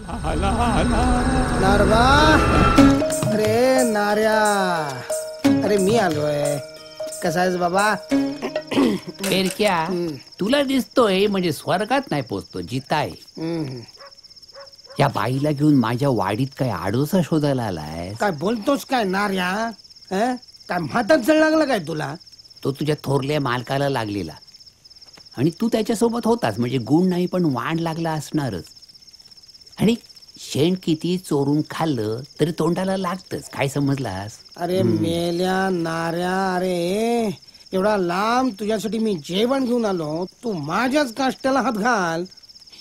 नारबा, अरे नार्या, अरे मी आलोय. कसा आहेस बाबा? क्या तुला दिसतोय म्हणजे स्वर्गात नाही पोचतो, जिताय. या बाईला घेऊन माझ्या वाडीत काय आडोसा शोधायला आलाय? काय बोलतोस काय नार्या? काय म्हातात जळ लागला काय तुला? तो तुझ्या थोरल्या मालकाला लागलेला आणि तू त्याच्यासोबत होतास म्हणजे गुण नाही पण वाण लागला असणारच. आणि शेण किती चोरून खाल्लं तरी तोंडाला लागतच, काय समजलास? अरे मेल्या नार्या, अरे एवढा लांब तुझ्यासाठी मी जेवण घेऊन आलो, तू माझ्याच काष्ट्याला हात घाल.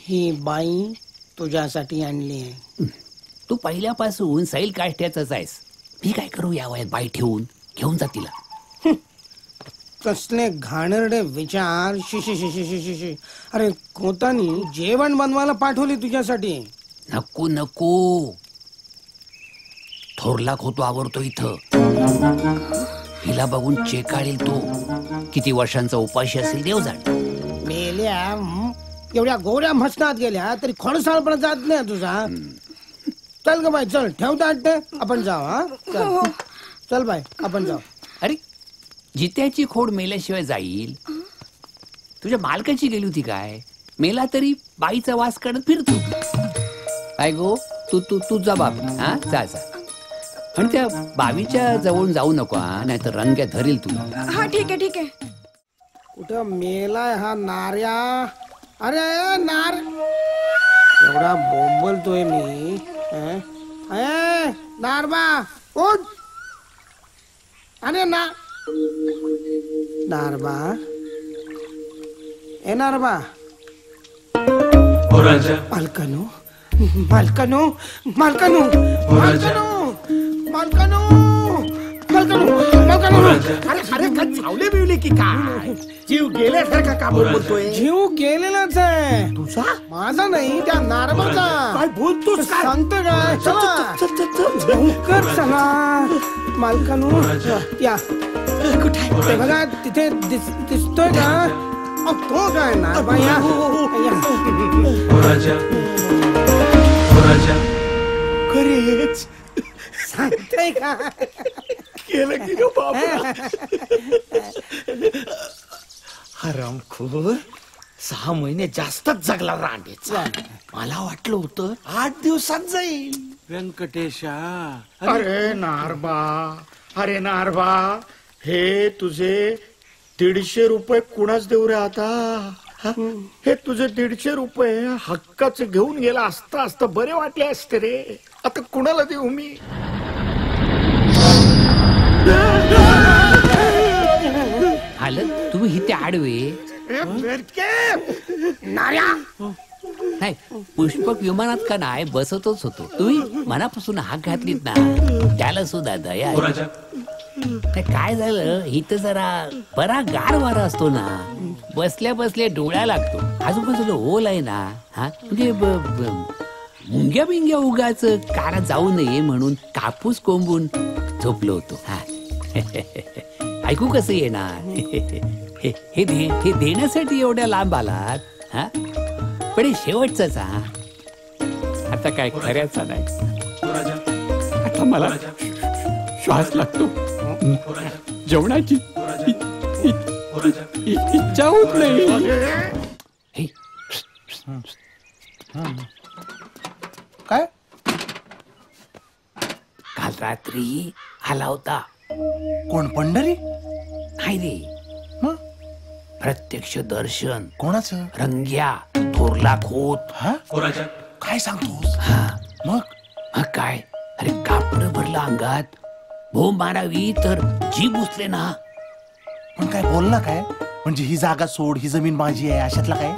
ही बाई तुझ्यासाठी आणली आहे. तू पहिल्यापासून सैल काष्ट्याचाच आहेस. मी काय करू या वयात बाई ठेवून? घेऊन जा तिला. कसले घाणेरडे विचार. शिशी शिशी शिशी शि. अरे कोतानी जेवण बनवायला पाठवली तुझ्यासाठी. नको नको, थोरला खोतो आवरतो इथं. हिला बघून चेकाळेल तो. किती वर्षांचा उपाशी असेल देव जाण. मेल्या, एवढ्या गोऱ्या म्हसनात गेल्या तरी खडसाळपणा जात नाही तुझा. चल ग बाई, चल ठेवता वाटते, आपण जाऊ. हा चल बाई, आपण जाऊ. अरे जित्याची खोड मेल्याशिवाय जाईल? तुझ्या मालकाची गेली होती काय? मेला तरी बाईचा वास करत फिरतो. काय गो, तू तू तू जा बाबी. हा जा जा, पण त्या बावीच्या जवळून जाऊ नको, नाहीतर रंग्या धरील तुला. हा ठीक आहे ठीक आहे. कुठं मेलाय हा नार्या? अरे नार, एवढा बोंबलतोय मी. नारबा उठ. अरे नारबा, ए नारबा. मालकानो मालकानो मालकानो मालकानो मालकानो मालकानो मालकानो. अरे अरे काय चावले बिवले की काय? जीव गेल्यासारखा का बोलतोय? जीव गेलेलाच आहे तुझा, माझा नाही, त्या नारबाचा. काय बोलतोस? सांगतोय काय? चला लवकर चला. मालकानो या. कुठे बघा, तिथे दिसतोय का? तो काय नारबा? या खरेच सांगताय का? केलं की हरामखोर 6 महिने जास्तच जगला रांडेचा. मला वाटलं होतं 8 दिवसात जाईल. व्यंकटेशा, अरे नारबा, अरे नारबा, हे तुझे 150 रुपये कुणाच देऊ रे आता? हे तुझे 150 रुपये हक्काचे घेऊन गेला असता असता बरे वाटले असते रे. आता कुणाला देऊ मी? आलं तुम्ही इथे आडवे? नाही, पुष्पक विमानात का नाही बसतच होतो. तुम्ही मनापासून हाक घातलीत ना, त्याला सुद्धा दया. काय झालं, इथं जरा बरा गार वारा असतो ना, बसल्या बसल्या डोळ्या लागतो. आजूबाजूला ओल आहे ना, हा म्हणजे मुंग्या बिंग्या उगाच कारा जाऊ नये म्हणून कापूस कोंबून झोपलो होतो. हा ऐकू कसं येणार? हे देण्यासाठी एवढ्या लांब आलात? हा पण हे शेवटच. हा आता काय खऱ्याचा नाही. आता मला श्वास लागतो, जेवणाची इच्छा होत नाही. काय काल रात्री आला होता. कोण? पंढरी? नाही रे, प्रत्यक्ष दर्शन. कोणाचं? रंग्या, थोरला खोत. काय सांगतोस? मग काय, अरे कापड भरलं अंगात. भोंब मारावी तर जीभ उचले ना. पण काय बोलला काय? म्हणजे ही जागा सोड, ही जमीन माझी आहे अशातला काय?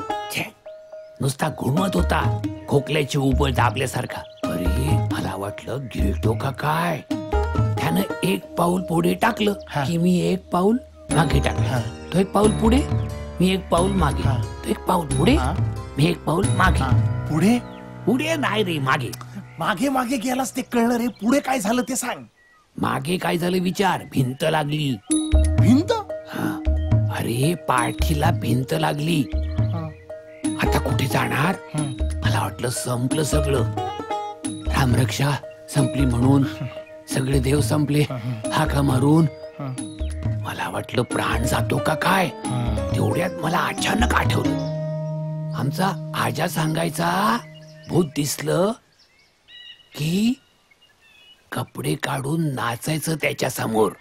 नुसता घुमत होता, खोकल्याची उबळ दाबल्यासारखा. अरे मला वाटलं गिळतो का काय. त्यानं 1 पाऊल पुढे टाकलं की मी 1 पाऊल मागे टाकलं. तो 1 पाऊल पुढे, मी 1 पाऊल मागे. तो 1 पाऊल पुढे, मी 1 पाऊल मागे. पुढे पुढे नाही रे, मागे. मागे मागे गेलास ते कळलं रे. पुढे काय झालं ते सांग. मागे काय झालं विचार. भिंत लागली. भिंत? अरे पाठीला भिंत लागली. आता कुठे जाणार? मला वाटलं संपलं सगळं. रामरक्षा संपली म्हणून सगळे देव संपले हाका मारून. मला वाटलं प्राण जातो का काय. तेवढ्यात मला अचानक आठवलं, आमचा आजा सांगायचा भूत दिसलं की कपडे काढून नाचायचं त्याच्या समोर.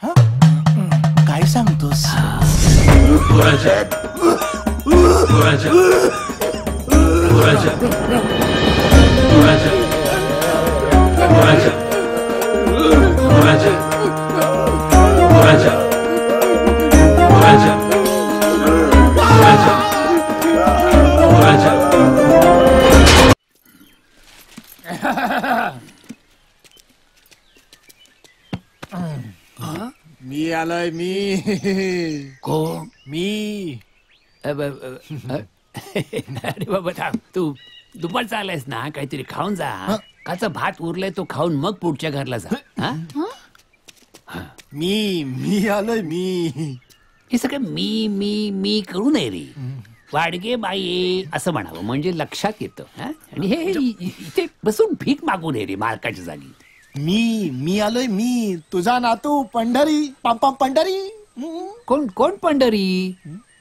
काय सांगतोस? मी आलोय. मी कोण? मी अरे बाबा थांब, तू दुपारचा आलायस ना, काहीतरी खाऊन जा. काचा भात उरलाय तो खाऊन मग पुढच्या घरला जा. मी आलोय. मी हे सगळं मी मी मी करू नये रे. वाडगे बाई असं म्हणावं म्हणजे लक्षात येतं. आणि हे इथे बसून भीक मागू नये रे मालकाच्या जागी. मी आलोय. मी तुझा नातू पंढरी. पंढरी. कोण कोण पंढरी?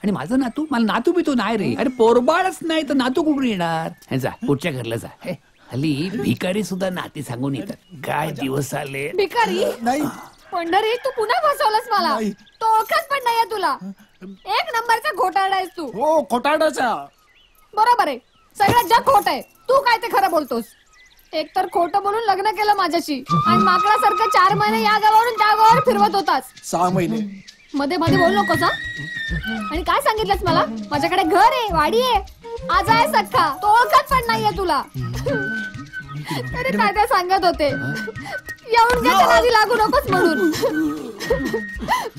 आणि माझं नातू? मला नातू बी तो नाही रे. अरे पोरबाळच नाही तर नातू कुठून येणार? जा पुढच्या घरला जा. हल्ली भिकारी सुद्धा नाती सांगून येतात. काय दिवस आले. भिकारी नाही पंढरी, तू पुन्हा फसवलंस मला. तो ओळखत पण नाहीये तुला. एक नंबरचा घोटाळा आहेस तू. हो खोटाडाचा. बरोबर आहे, सगळं जग खोट आहे. तू काय ते खरं बोलतोस. एक तर खोटं बोलून लग्न केलं माझ्याशी आणि माकडासारखं 4 महिने या गावावरून त्या गावावर फिरवत होतास. 6 महिने. मध्ये मध्ये बोल नकोस हा. आणि काय सांगितलंस मला? माझ्याकडे घर आहे, वाडी आहे, आज आहे सख्खा. तो ओळखत पण नाहीये तुला. अरे काय काय सांगत होते, येऊन त्याच्या नादी लागू नकोस म्हणून.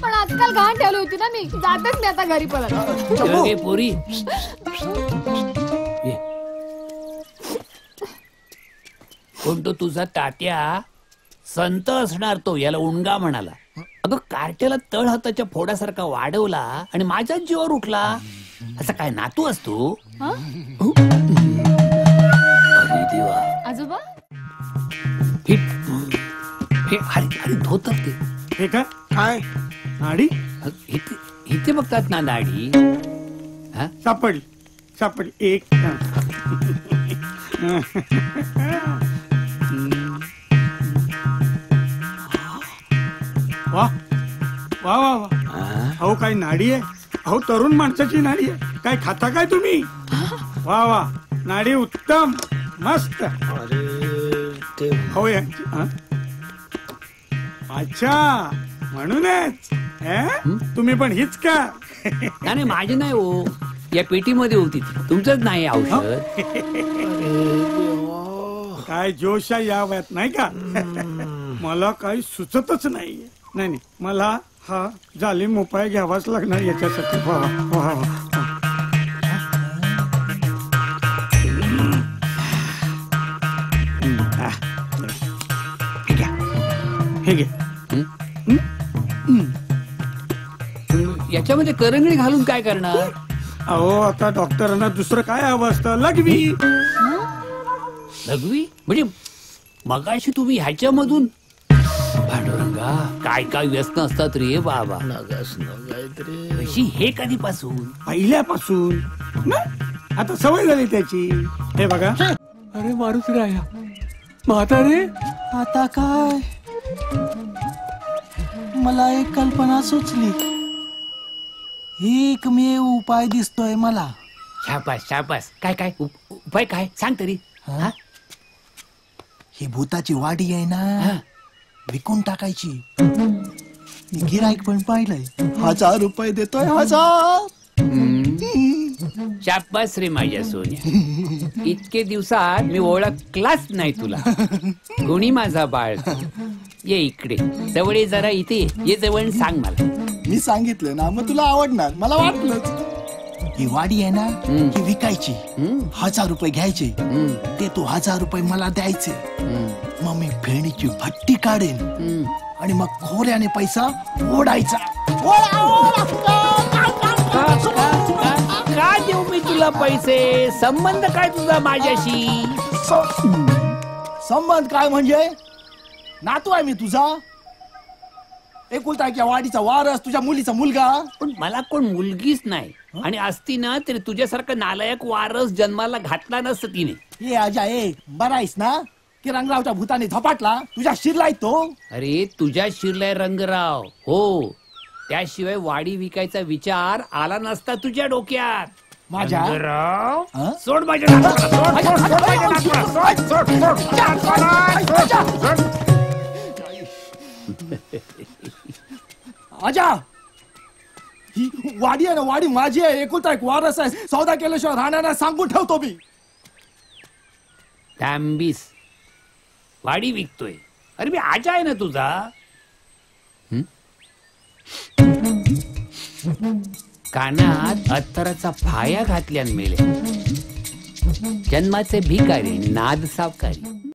पण आजकाल घाण ठेवली होती ना मी. जातेच मी आता घरी परत. पोरी कोण तो तुझा तात्या? संत असणार तो. याला उणगा म्हणाला. अगं कार्ट्याला तळ हाताच्या फोडासारखा वाढवला आणि माझ्याच जीवावर उठला. असा काय नातू असतो? अरे देवा. आजोबा हे अरे धोतर ते. हे काय काय नाडी इथे बघतात ना नाडी. सापडली एक. वा वा वा वा. अहो काय नाडी आहे. अहो तरुण माणसाची नाडी आहे. काय खाता काय तुम्ही? वा वा, नाडी उत्तम मस्त. हो अच्छा, म्हणूनच तुम्ही पण हीच का? नाही माझी नाही हो, या पेटीमध्ये होती. तुमचंच नाही औषध. काय जोश आहे या वयात नाही का? मला काही सुचतच नाहीये. नाही मला हा जालिम उपाय घ्यावाच लागणार याच्यासाठी. वा वा वा. हे घे. याच्यामध्ये करंगडी घालून काय करणार? अहो आता डॉक्टरांना दुसरं काय हवं असतं? लघवी. लघवी म्हणजे मगाशी तुम्ही ह्याच्यामधून? पांडुरंगा काय काय व्यस्त असतात रे बाबा. अशी हे कधीपासून? पहिल्यापासून ना. आता सवय झाली त्याची. हे बघा. अरे मारुती राया म्हातारे. आता काय? मला एक कल्पना सुचली. एकमेव उपाय दिसतोय मला. शाबास शाबास. काय काय उपाय काय सांग तरी. ही भूताची वाडी आहे ना, विकून टाकायची. गिराईक पण पाहिलंय. 1000 रुपये देतोय. 1000. शाबास रे माझ्या सोन्या. इतके दिवसात मी ओळखलाच नाही तुला. गुणी माझा बाळ. ये इकडे जवळ जरा. इथे ये जवळ. सांग मला. मी सांगितलं ना, मग तुला आवडणार. मला वाटलंच. ही वाडी आहे ना, ही विकायची. 1000 रुपये घ्यायचे. ते तू 1000 रुपये मला द्यायचे. मग मी फेणीची भट्टी काढेन आणि मग खोऱ्याने पैसा ओढायचा. का देऊ मी तुला पैसे? संबंध काय तुझा माझ्याशी? संबंध काय म्हणजे नातू आहे मी तुझा एकुलता एक या वाडीचा वारस तुझ्या मुलीचा मुलगा. पण मला कोण मुलगीच नाही आणि असती ना तरी तुझ्यासारखं नालायक वारस जन्माला घातला नसतं तिने. हे अजा बरा आहेस ना की रंगरावच्या भूताने झपाटला तुझ्या शिरलाय तो. अरे तुझ्या शिरलाय रंगराव हो, त्याशिवाय वाडी विकायचा विचार आला नसता तुझ्या डोक्यात. माझ्या रंगराव हं? सोड माझ्या नातवाला, सोड. आजा ही वाडी आहे ना वाडी माझी आहे एकुलता एक वारस आहे सौदा केल्याशिवाय राहणार सांगून ठेवतो मी. थांबीस वाडी विकतोय. अरे मी आजा आहे ना तुझा. कानात अत्तराचा फाया घातल्यान मेले जन्माचे भिकारी नाद सावकारी.